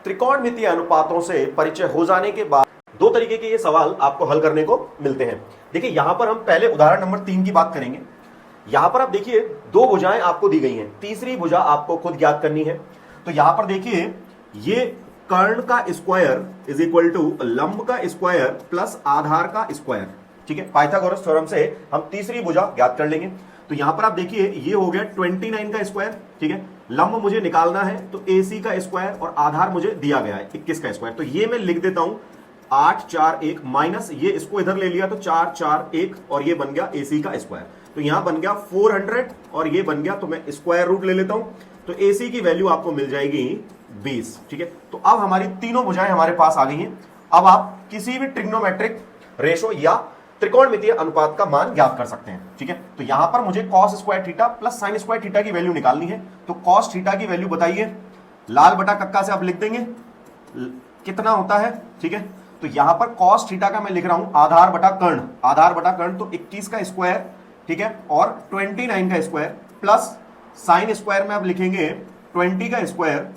त्रिकोणमितीय अनुपातों से परिचय हो जाने के बाद दो तरीके के ये सवाल आपको हल करने को मिलते हैं। देखिए यहां पर हम पहले उदाहरण नंबर 3 की बात करेंगे। यहां पर आप देखिए दो भुजाएं आपको दी गई हैं, तीसरी भुजा आपको खुद ज्ञात करनी है। तो यहां पर देखिए ये कर्ण का स्क्वायर इज इक्वल टू लंब का स्क्वायर प्लस आधार का स्क्वायर, ठीक है। पाइथागोरस थ्योरम से हम तीसरी भुजा ज्ञात कर लेंगे। तो यहां पर आप देखिए ये हो गया 29 का स्क्वायर, ठीक है। लंब मुझे निकालना है तो AC का स्क्वायर और आधार मुझे दिया गया है 21 का स्क्वायर। तो ये मैं लिख देता हूं 8 4 1 माइनस ये इसको इधर ले लिया तो 4 4 1 और ये बन गया AC का स्क्वायर। तो यहां बन गया 400 और ये बन गया, तो मैं स्क्वायर रूट ले लेता हूं। तो AC की वैल्यू आपको मिल जाएगी 20, ठीक है। तो अब हमारी तीनों भुजाएं हमारे पास आ गई हैं। अब आप किसी भी ट्रिग्नोमेट्रिक रेशो या त्रिकोणमितीय अनुपात का मान ज्ञात कर सकते हैं, ठीक है। तो यहां पर मुझे cos square theta plus sin square theta की वैल्यू निकालनी है। तो cos थीटा की वैल्यू बताइए, लाल बटा कक्का से आप लिख देंगे कितना होता है, ठीक है। तो यहां पर cos थीटा का मैं लिख रहा हूं आधार बटा कर्ण, आधार बटा कर्ण तो 21 का स्क्वायर, ठीक है, और 29 का स्क्वायर प्लस sin स्क्वायर में आप लिखेंगे 20 का स्क्वायर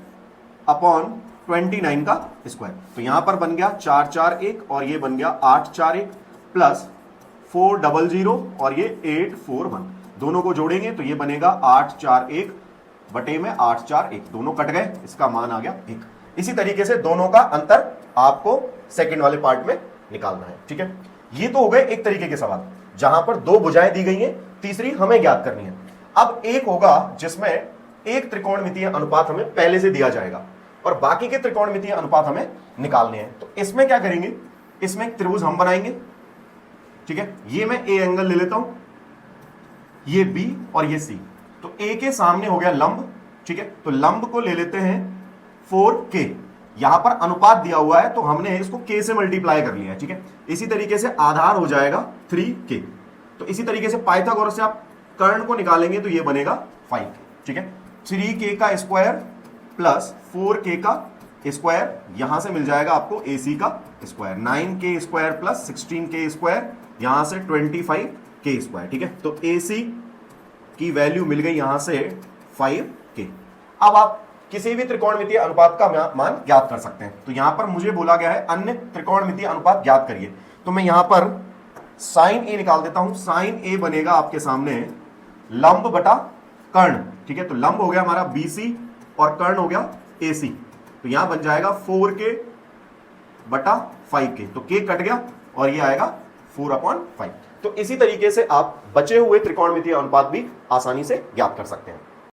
अपॉन 29 का स्क्वायर। तो यहां पर बन गया 4 4 1 और ये बन गया 8 4 1 प्लस 400 और ये 841, दोनों को जोड़ेंगे तो ये बनेगा 8 4 1 बटे में 8 4 1, दोनों कट गए, इसका मान आ गया 1। इसी तरीके से दोनों का अंतर आपको सेकंड वाले पार्ट में निकालना है, ठीक है। ये तो हो गए एक तरीके के सवाल जहां पर दो भुजाएं दी गई हैं, तीसरी हमें ज्ञात करनी है। अब एक होगा जिसमें एक त्रिकोणमितीय अनुपात हमें पहले से दिया जाएगा और बाकी के त्रिकोणमितीय अनुपात हमें निकालने हैं। तो इसमें क्या करेंगे, इसमें एक त्रिभुज हम बनाएंगे, ठीक है। ये मैं A एंगल ले लेता हूं, ये B और ये C। तो A के सामने हो गया लंब, ठीक है। तो लंब को ले लेते हैं 4K, यहां पर अनुपात दिया हुआ है तो हमने इसको K से मल्टीप्लाई कर लिया है, ठीक है। इसी तरीके से आधार हो जाएगा 3K। तो इसी तरीके से पाइथागोरस से आप कर्ण को निकालेंगे तो ये बनेगा 5K, ठीक है। 3K का स्क्वायर प्लस 4K का स्क्वायर, यहां से मिल जाएगा आपको AC का square, 9K square plus 16K square, यहां से 25K स्क्वायर, ठीक है। तो AC की वैल्यू मिल गई यहां से 5K। अब आप किसी भी त्रिकोणमितीय अनुपात का मान ज्ञात कर सकते हैं। तो यहां पर मुझे बोला गया है अन्य त्रिकोणमितीय अनुपात ज्ञात करिए। तो मैं यहां पर sin A निकाल देता हूं। sin A बनेगा आपके सामने लंब बटा कर्ण, ठीक है। तो लंब हो गया हमारा BC और कर्ण हो गया AC। तो यहां बन जाएगा 4K बटा 5K, तो K कट गया और ये आएगा 4/5। तो इसी तरीके से आप बचे हुए त्रिकोणमितीय अनुपात भी आसानी से ज्ञात कर सकते हैं।